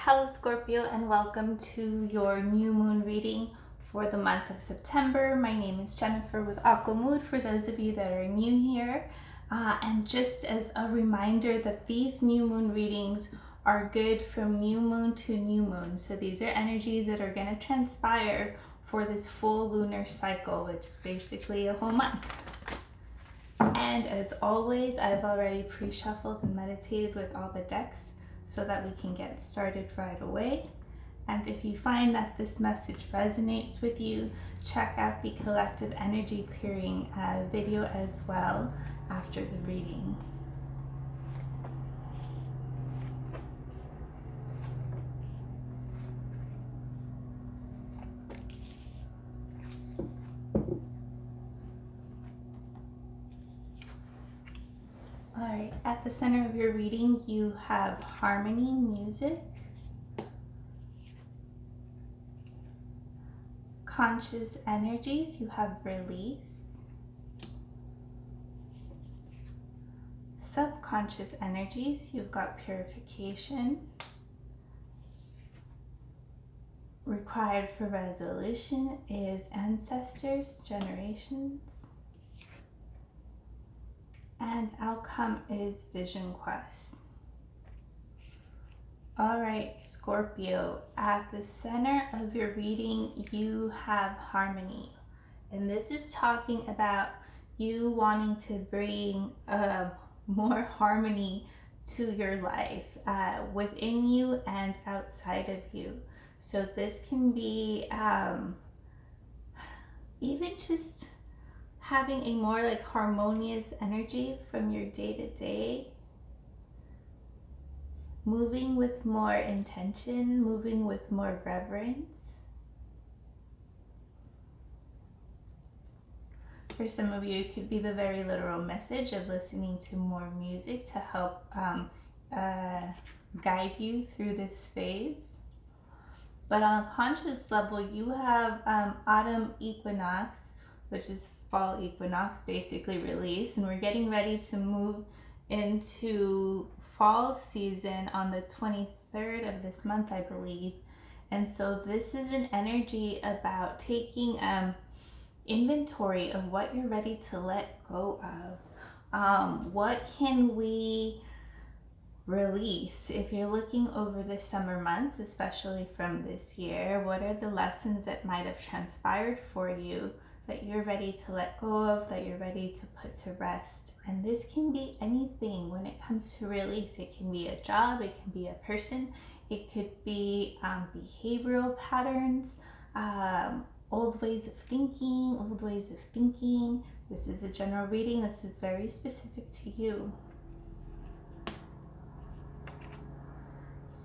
Hello Scorpio, and welcome to your new moon reading for the month of September. My name is Jennifer with Aqua Mood for those of you that are new here. And just as a reminder that these new moon readings are good from new moon to new moon. So these are energies that are going to transpire for this full lunar cycle, which is basically a whole month. And as always, I've already pre-shuffled and meditated with all the decks so that we can get started right away. And if you find that this message resonates with you, check out the collective energy clearing video as well after the reading. Alright, at the center of your reading you have harmony music, conscious energies, you have release, subconscious energies, you've got purification, required for resolution is ancestors, generations, and outcome is vision quest. Alright, Scorpio, at the center of your reading you have harmony. And this is talking about you wanting to bring more harmony to your life within you and outside of you. So this can be even just having a more like harmonious energy from your day-to-day, moving with more intention, moving with more reverence. For some of you, it could be the very literal message of listening to more music to help guide you through this phase. But on a conscious level, you have autumn equinox, which is fall equinox, basically release, and we're getting ready to move into fall season on the 23rd of this month, I believe. And so this is an energy about taking inventory of what you're ready to let go of. What can we release? If you're looking over the summer months, especially from this year, what are the lessons that might have transpired for you that you're ready to let go of, that you're ready to put to rest? And this can be anything when it comes to release. It can be a job, it can be a person, it could be behavioral patterns, old ways of thinking. This is a general reading. This is very specific to you.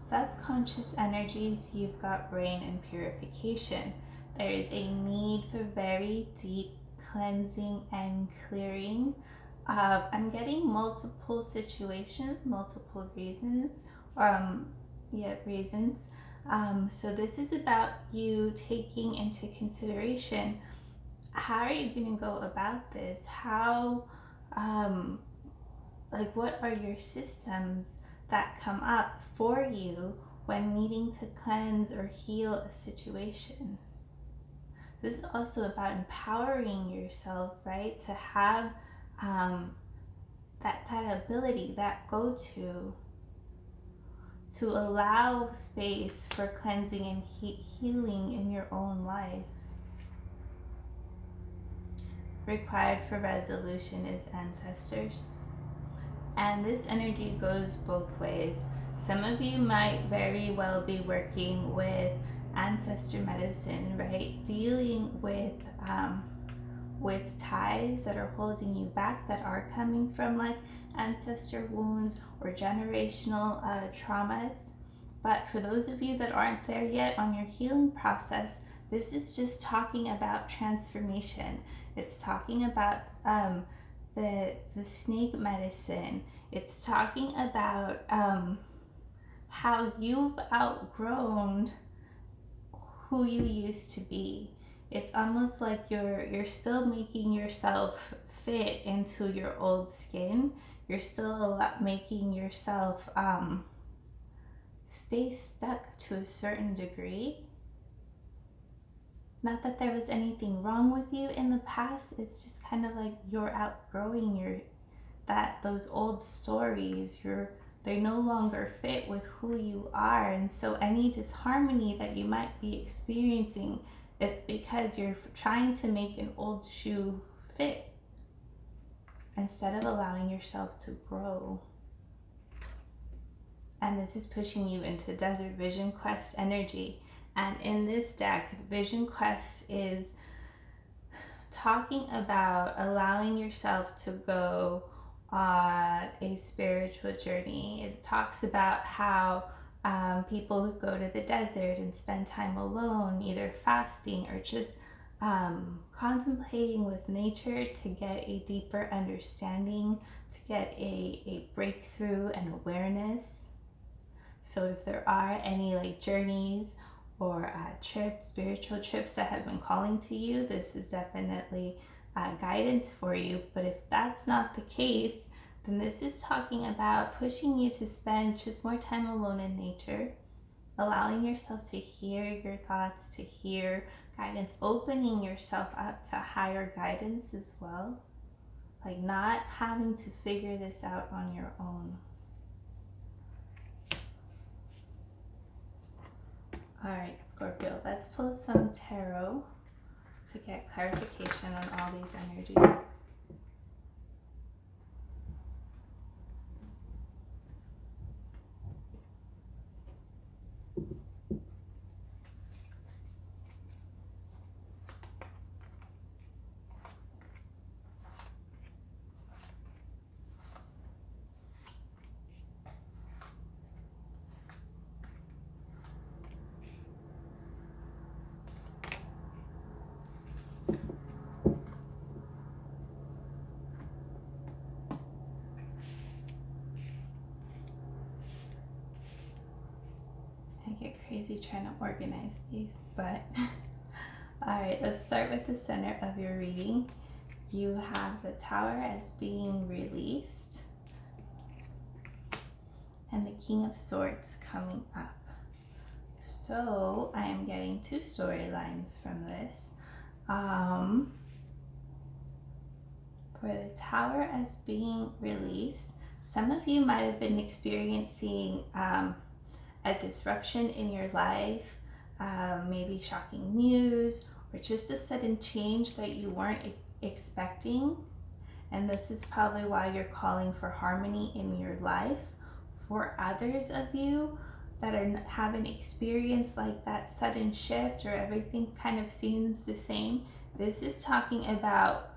Subconscious energies, you've got brain and purification. There is a need for very deep cleansing and clearing of, I'm getting multiple situations, multiple reasons, so this is about you taking into consideration, how are you going to go about this? How, what are your systems that come up for you when needing to cleanse or heal a situation? This is also about empowering yourself, right? To have that ability, that go-to, to allow space for cleansing and healing in your own life. Required for resolution is ancestors. And this energy goes both ways. Some of you might very well be working with ancestor medicine, right? Dealing with ties that are holding you back, that are coming from like ancestor wounds or generational traumas. But for those of you that aren't there yet on your healing process, this is just talking about transformation. It's talking about the snake medicine. It's talking about how you've outgrown who you used to be. It's almost like you're still making yourself fit into your old skin. You're still making yourself stay stuck to a certain degree. Not that there was anything wrong with you in the past, it's just kind of like you're outgrowing those old stories. They no longer fit with who you are, and so any disharmony that you might be experiencing, it's because you're trying to make an old shoe fit instead of allowing yourself to grow. And this is pushing you into Desert Vision Quest energy. And in this deck, Vision Quest is talking about allowing yourself to go on a spiritual journey. It talks about how people who go to the desert and spend time alone, either fasting or just contemplating with nature to get a deeper understanding, to get a breakthrough and awareness. So if there are any like journeys or trips, spiritual trips that have been calling to you, this is definitely guidance for you. But if that's not the case, then this is talking about pushing you to spend just more time alone in nature, allowing yourself to hear your thoughts, to hear guidance, opening yourself up to higher guidance as well, like not having to figure this out on your own. All right, Scorpio, let's pull some tarot to get clarification on all these energies. I get crazy trying to organize these, but all right, let's start with the center of your reading. You have the Tower as being released and the King of Swords coming up. So I am getting two storylines from this. For the Tower as being released, some of you might have been experiencing a disruption in your life, maybe shocking news, or just a sudden change that you weren't expecting. And this is probably why you're calling for harmony in your life. For others of you that haven't experienced like that sudden shift or everything kind of seems the same, this is talking about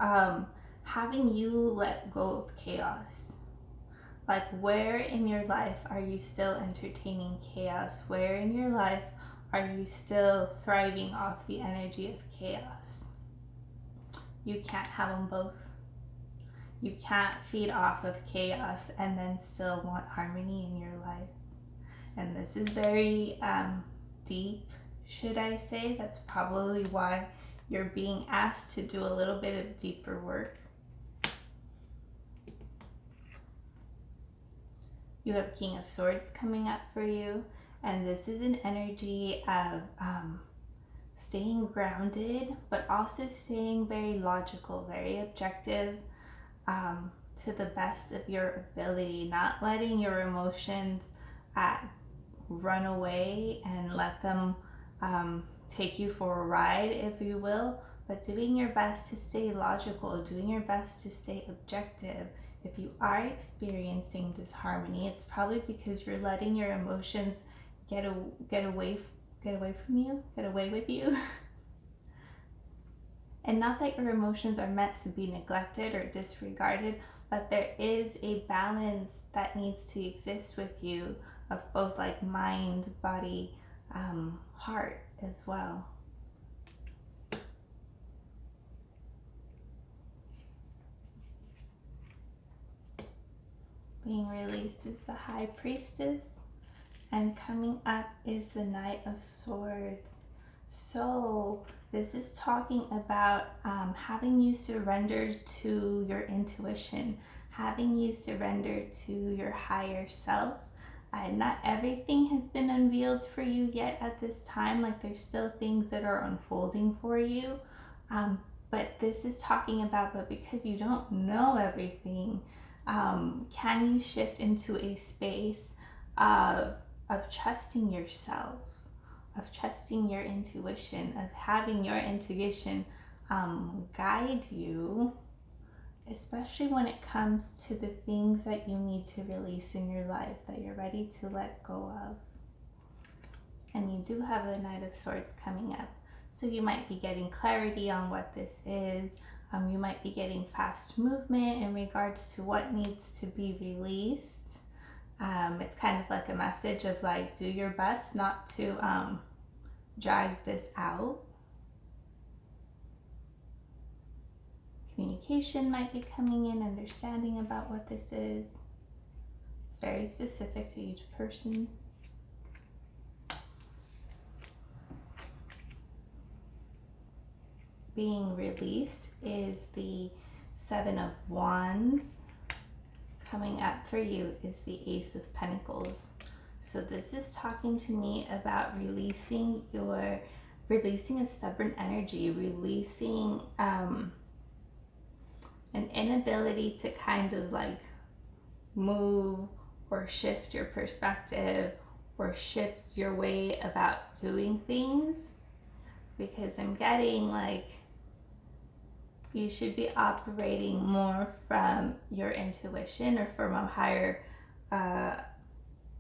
having you let go of chaos. Like, where in your life are you still entertaining chaos? Where in your life are you still thriving off the energy of chaos? You can't have them both. You can't feed off of chaos and then still want harmony in your life. And this is very deep, should I say. That's probably why you're being asked to do a little bit of deeper work. You have King of Swords coming up for you, and this is an energy of staying grounded, but also staying very logical, very objective, to the best of your ability, not letting your emotions run away and let them take you for a ride, if you will, but doing your best to stay logical, doing your best to stay objective. If you are experiencing disharmony, it's probably because you're letting your emotions get away with you. And not that your emotions are meant to be neglected or disregarded, but there is a balance that needs to exist with you of both like mind, body, heart as well. Being released is the High Priestess, and coming up is the Knight of Swords. So this is talking about having you surrender to your intuition, having you surrender to your higher self, Not everything has been unveiled for you yet at this time. Like there's still things that are unfolding for you. But this is talking about, but because you don't know everything, can you shift into a space of trusting yourself, of trusting your intuition, of having your intuition guide you, especially when it comes to the things that you need to release in your life, that you're ready to let go of. And you do have the Knight of Swords coming up. So you might be getting clarity on what this is. You might be getting fast movement in regards to what needs to be released. It's kind of like a message of like, do your best not to drag this out. Communication might be coming in, understanding about what this is. It's very specific to each person. Being released is the Seven of Wands. Coming up for you is the Ace of Pentacles. So this is talking to me about releasing a stubborn energy, releasing an inability to kind of like move or shift your perspective or shift your way about doing things, because I'm getting like you should be operating more from your intuition or from a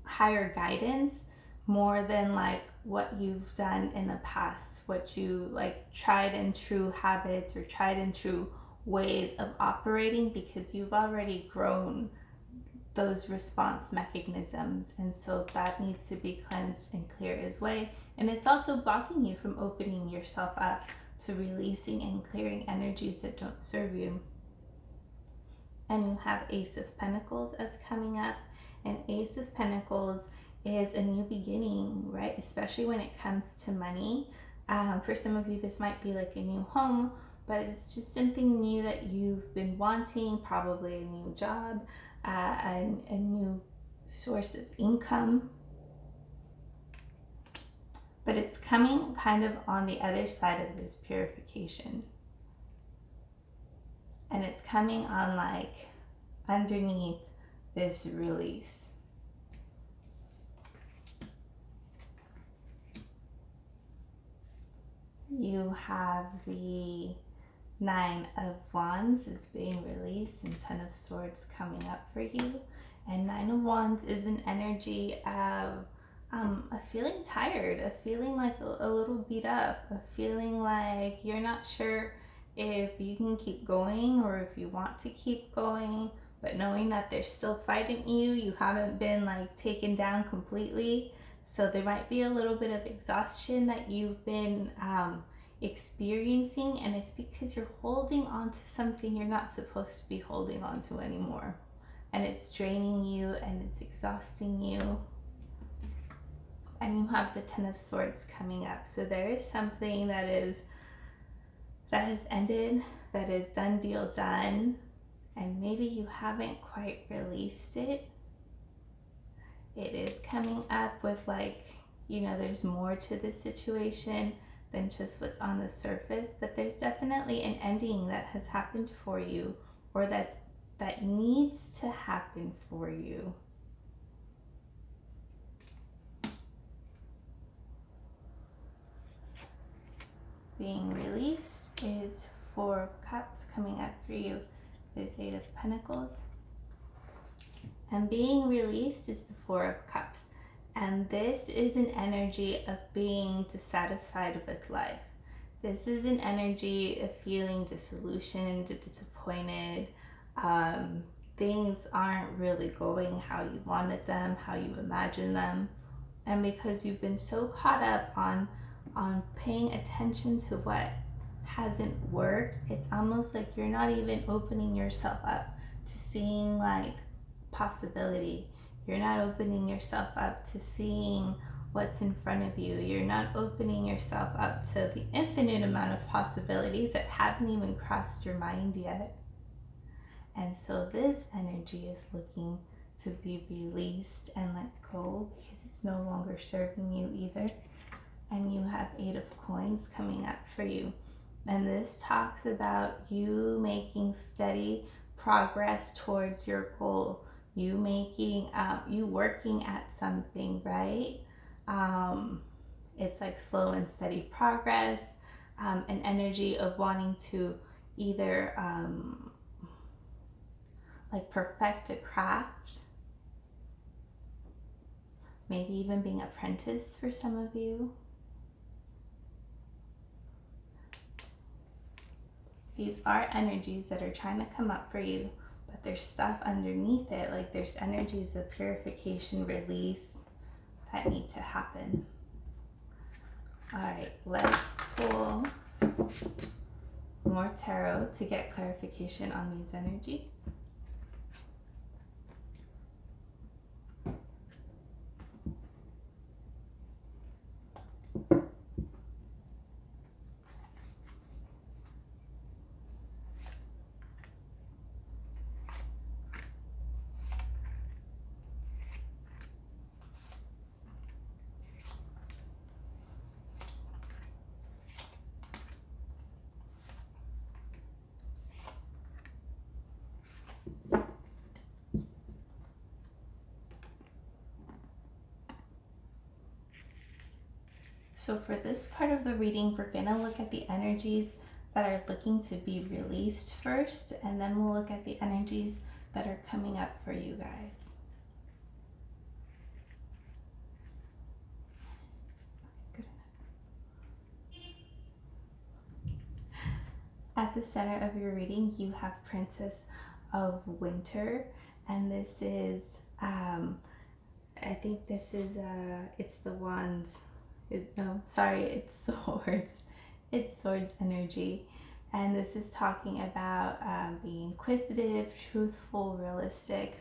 higher guidance, more than like what you've done in the past, what you like tried and true habits or tried and true ways of operating, because you've already grown those response mechanisms, and so that needs to be cleansed and cleared as well. And it's also blocking you from opening yourself up to releasing and clearing energies that don't serve you. And you have Ace of Pentacles as coming up, and Ace of Pentacles is a new beginning, right? Especially when it comes to money. For some of you, this might be like a new home, but it's just something new that you've been wanting, probably a new job, a new source of income. But it's coming kind of on the other side of this purification. And it's coming on like underneath this release. You have the Nine of Wands is being released and Ten of Swords coming up for you. And Nine of Wands is an energy of a feeling tired, a feeling like a little beat up, a feeling like you're not sure if you can keep going or if you want to keep going, but knowing that they're still fighting you, you haven't been like taken down completely. So there might be a little bit of exhaustion that you've been experiencing, and it's because you're holding on to something you're not supposed to be holding on to anymore. And it's draining you and it's exhausting you. And you have the Ten of Swords coming up. So there is something that has ended, that is done, deal, done. And maybe you haven't quite released it. It is coming up with like, you know, there's more to this situation than just what's on the surface, but there's definitely an ending that has happened for you, or that needs to happen for you. Being released is Four of Cups coming up for you. There's Eight of Pentacles. And being released is the Four of Cups. And this is an energy of being dissatisfied with life. This is an energy of feeling disillusioned, disappointed. Things aren't really going how you wanted them, how you imagined them. And because you've been so caught up on paying attention to what hasn't worked, it's almost like you're not even opening yourself up to seeing like possibility. You're not opening yourself up to seeing what's in front of you. You're not opening yourself up to the infinite amount of possibilities that haven't even crossed your mind yet. And so this energy is looking to be released and let go because it's no longer serving you either. And you have 8 of coins coming up for you. And this talks about you making steady progress towards your goal. You working at something, right? It's like slow and steady progress, an energy of wanting to either like perfect a craft, maybe even being apprentice for some of you. These are energies that are trying to come up for you, but there's stuff underneath it, like there's energies of purification, release that need to happen. All right, let's pull more tarot to get clarification on these energies. So for this part of the reading, we're going to look at the energies that are looking to be released first, and then we'll look at the energies that are coming up for you guys. Good enough. At the center of your reading, you have Princess of Winter, and this is, I think this is, it's the wands. It's swords. It's swords energy. And this is talking about being inquisitive, truthful, realistic,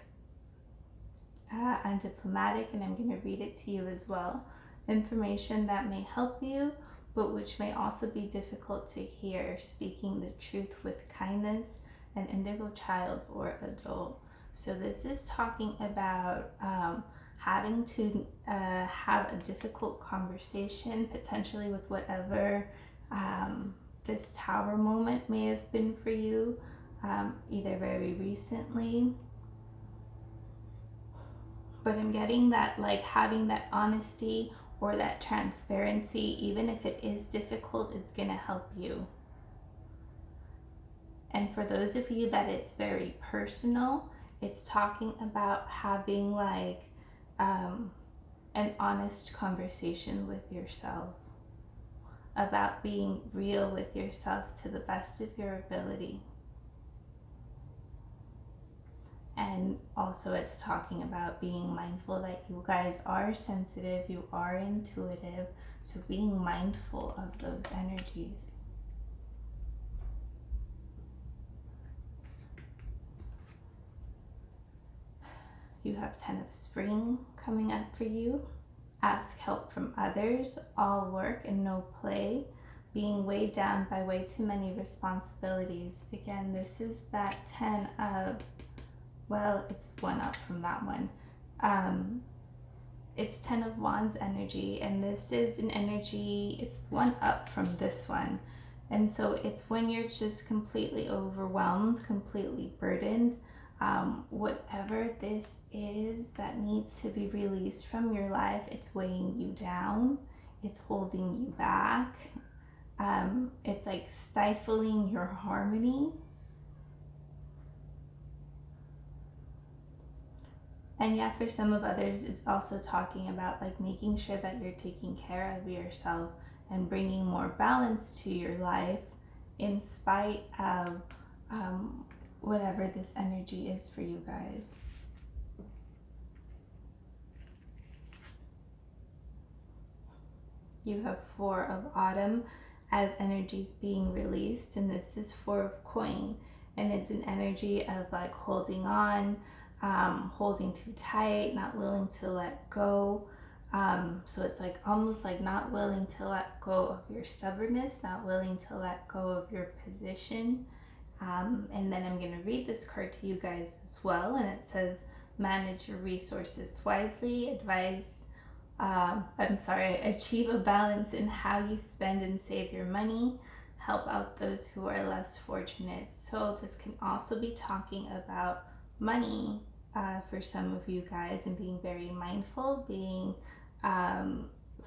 and diplomatic. And I'm going to read it to you as well. Information that may help you, but which may also be difficult to hear. Speaking the truth with kindness, an indigo child or adult. So this is talking about having to have a difficult conversation, potentially with whatever this tower moment may have been for you, either very recently. But I'm getting that, like, having that honesty or that transparency, even if it is difficult, it's going to help you. And for those of you that it's very personal, it's talking about having like an honest conversation with yourself, about being real with yourself to the best of your ability. And also it's talking about being mindful that you guys are sensitive, you are intuitive, so being mindful of those energies. You have 10 of Spring coming up for you. Ask help from others, all work and no play, being weighed down by way too many responsibilities. Again, this is that 10 of, well, it's one up from that one. It's 10 of Wands energy, and this is an energy, it's one up from this one. And so it's when you're just completely overwhelmed, completely burdened, whatever this is that needs to be released from your life, it's weighing you down, it's holding you back, it's like stifling your harmony. And yeah, for some of others, it's also talking about like making sure that you're taking care of yourself and bringing more balance to your life in spite of whatever this energy is for you guys. You have 4 of Autumn as energies being released, and this is 4 of Coin, and it's an energy of like holding on, holding too tight, not willing to let go. So it's like almost like not willing to let go of your stubbornness, not willing to let go of your position. And then I'm going to read this card to you guys as well, and it says, manage your resources wisely, achieve a balance in how you spend and save your money, help out those who are less fortunate. So this can also be talking about money for some of you guys, and being very mindful, being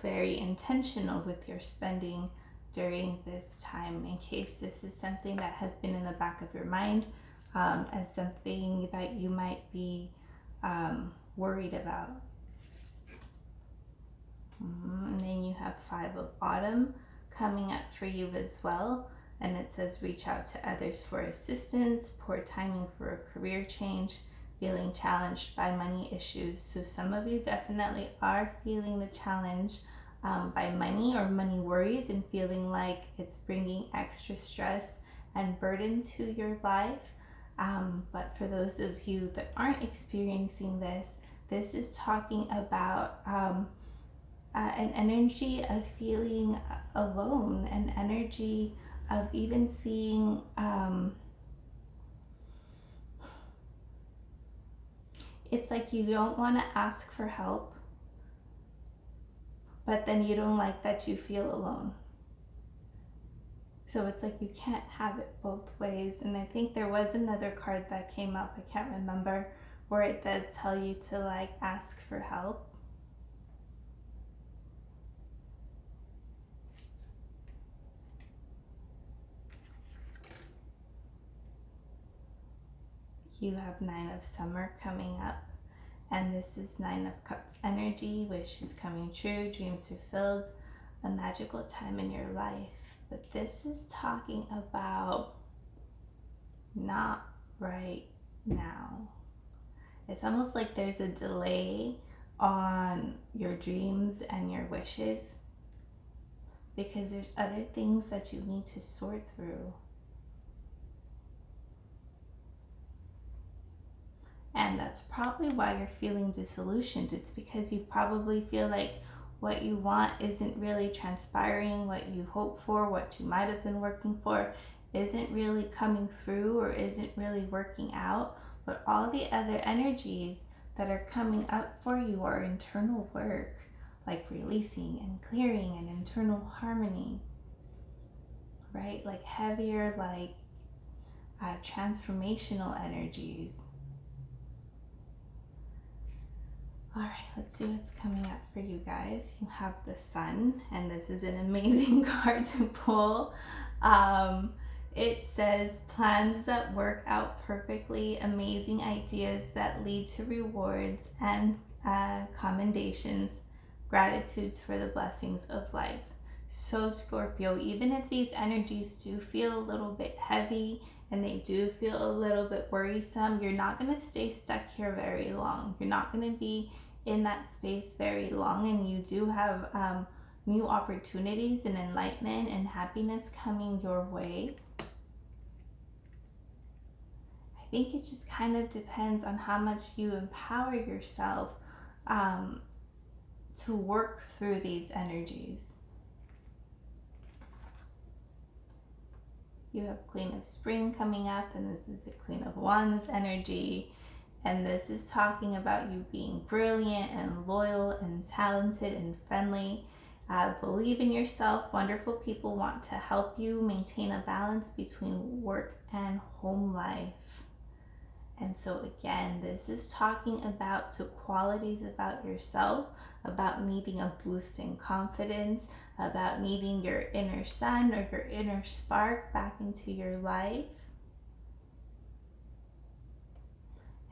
very intentional with your spending during this time, in case this is something that has been in the back of your mind as something that you might be worried about. And then you have 5 of Autumn coming up for you as well. And it says reach out to others for assistance, poor timing for a career change, feeling challenged by money issues. So some of you definitely are feeling the challenge by money or money worries, and feeling like it's bringing extra stress and burden to your life. But for those of you that aren't experiencing this, this is talking about an energy of feeling alone, an energy of even seeing it's like you don't want to ask for help, but then you don't like that you feel alone. So it's like you can't have it both ways. And I think there was another card that came up, I can't remember, where it does tell you to like ask for help. You have 9 of Summer coming up, and this is 9 of Cups energy, which is coming true, dreams fulfilled, a magical time in your life. But this is talking about not right now. It's almost like there's a delay on your dreams and your wishes because there's other things that you need to sort through. And that's probably why you're feeling disillusioned. It's because you probably feel like what you want isn't really transpiring, what you hope for, what you might have been working for isn't really coming through or isn't really working out. But all the other energies that are coming up for you are internal work, like releasing and clearing and internal harmony, right? Like heavier, like transformational energies. All right, let's see what's coming up for you guys. You have the Sun, and this is an amazing card to pull. It says plans that work out perfectly, amazing ideas that lead to rewards and commendations, gratitudes for the blessings of life. So Scorpio, even if these energies do feel a little bit heavy and they do feel a little bit worrisome, you're not going to stay stuck here very long. You're not going to be in that space very long, and you do have new opportunities and enlightenment and happiness coming your way. I think it just kind of depends on how much you empower yourself to work through these energies. You have Queen of Spring coming up, and this is the Queen of Wands energy. And this is talking about you being brilliant and loyal and talented and friendly. Believe in yourself. Wonderful people want to help you maintain a balance between work and home life. And so again, this is talking about two qualities about yourself, about needing a boost in confidence, about needing your inner sun or your inner spark back into your life.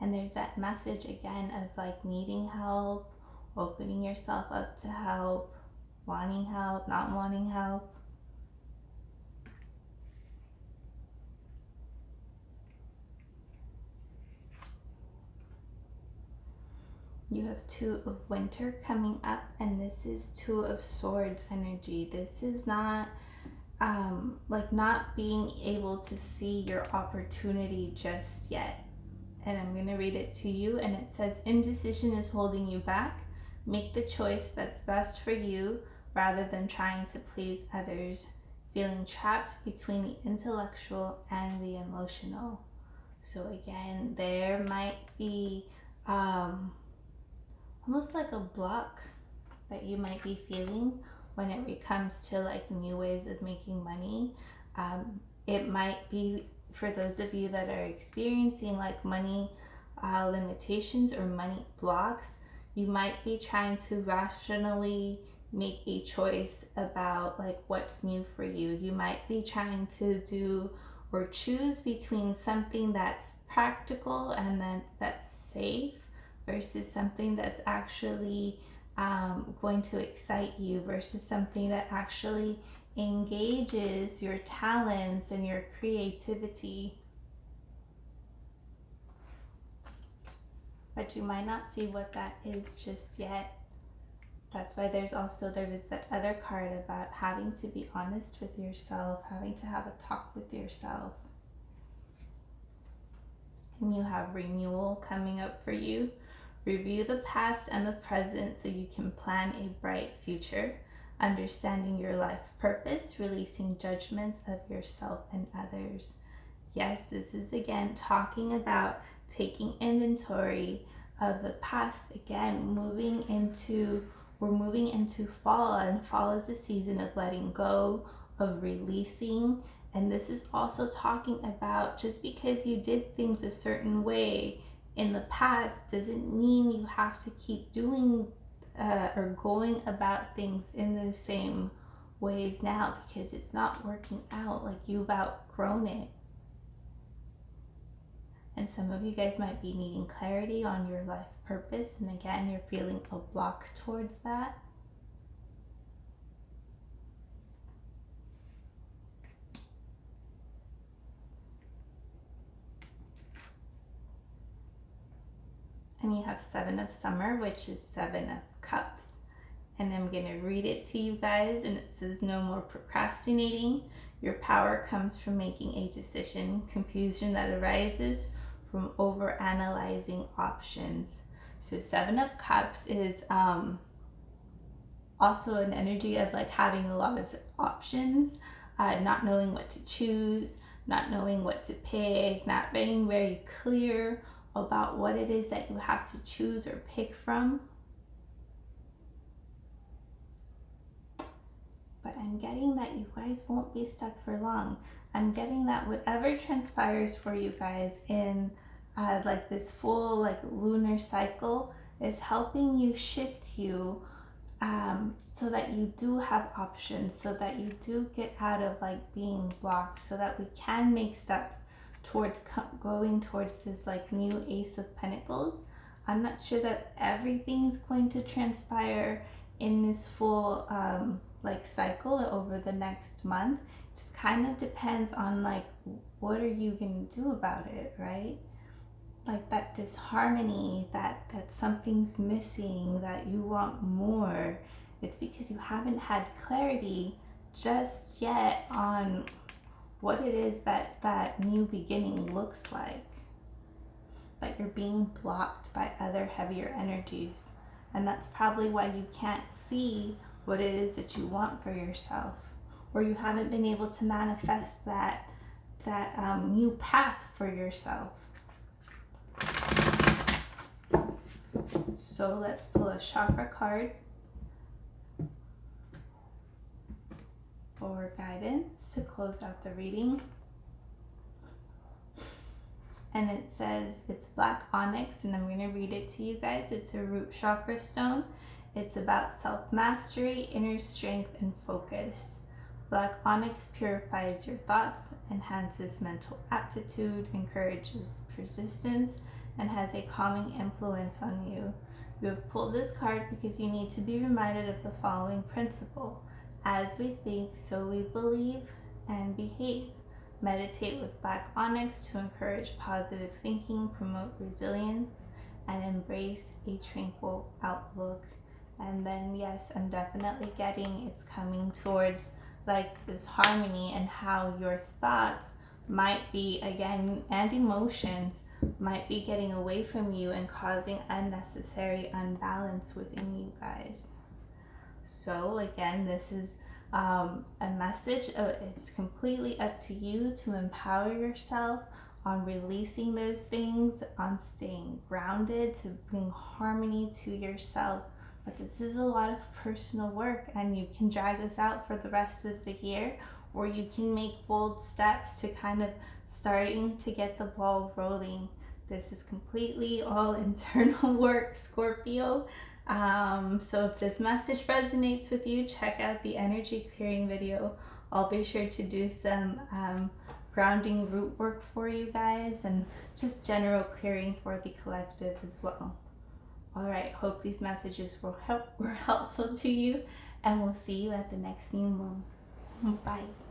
And there's that message again of like needing help, opening yourself up to help, wanting help, not wanting help. You have Two of Winter coming up, and this is Two of Swords energy. This is not like not being able to see your opportunity just yet. And I'm going to read it to you, and it says, indecision is holding you back. Make the choice that's best for you rather than trying to please others. Feeling trapped between the intellectual and the emotional. So again, there might be almost like a block that you might be feeling when it comes to like new ways of making money. It might be for those of you that are experiencing like money limitations or money blocks. You might be trying to rationally make a choice about like what's new for you. You might be trying to do or choose between something that's practical and then that's safe versus something that's actually going to excite you, versus something that actually engages your talents and your creativity. But you might not see what that is just yet. That's why there was that other card about having to be honest with yourself, having to have a talk with yourself. And you have renewal coming up for you. Review the past and the present so you can plan a bright future. Understanding your life purpose, releasing judgments of yourself and others. Yes, this is again talking about taking inventory of the past. Again, we're moving into fall, and fall is a season of letting go, of releasing. And this is also talking about just because you did things a certain way in the past doesn't mean you have to keep doing or going about things in those same ways now, because it's not working out. Like, you've outgrown it. And some of you guys might be needing clarity on your life purpose, and again, you're feeling a block towards that. And you have Seven of Summer, which is Seven of Cups. And I'm going to read it to you guys, and it says, no more procrastinating. Your power comes from making a decision. Confusion that arises from overanalyzing options. So Seven of Cups is also an energy of like having a lot of options, not knowing what to choose, not knowing what to pick, not being very clear about what it is that you have to choose or pick from. But I'm getting that you guys won't be stuck for long. I'm getting that whatever transpires for you guys in like this full like lunar cycle is helping you shift you so that you do have options, so that you do get out of like being blocked, so that we can make steps towards going towards this like new Ace of Pentacles. I'm not sure that everything's going to transpire in this full like cycle over the next month. It just kind of depends on like what are you gonna do about it, right? Like that disharmony, that something's missing, that you want more. It's because you haven't had clarity just yet on what it is that new beginning looks like. But you're being blocked by other heavier energies. And that's probably why you can't see what it is that you want for yourself, or you haven't been able to manifest that new path for yourself. So let's pull a chakra card for guidance to close out the reading. And it says it's black onyx, and I'm going to read it to you guys. It's a root chakra stone. It's about self-mastery, inner strength, and focus. Black onyx purifies your thoughts, enhances mental aptitude, encourages persistence, and has a calming influence on you. You have pulled this card because you need to be reminded of the following principle. As we think, so we believe and behave. Meditate with black onyx to encourage positive thinking, promote resilience, and embrace a tranquil outlook. And then, yes, I'm definitely getting it's coming towards like this harmony, and how your thoughts might be, again, and emotions might be getting away from you and causing unnecessary unbalance within you guys. So again, this is a message of it's completely up to you to empower yourself on releasing those things, on staying grounded to bring harmony to yourself. But this is a lot of personal work, and you can drag this out for the rest of the year, or you can make bold steps to kind of starting to get the ball rolling. This is completely all internal work, Scorpio. So if this message resonates with you, check out the energy clearing video. I'll be sure to do some grounding root work for you guys, and just general clearing for the collective as well. All right, hope these messages were helpful to you, and we'll see you at the next new moon. Bye.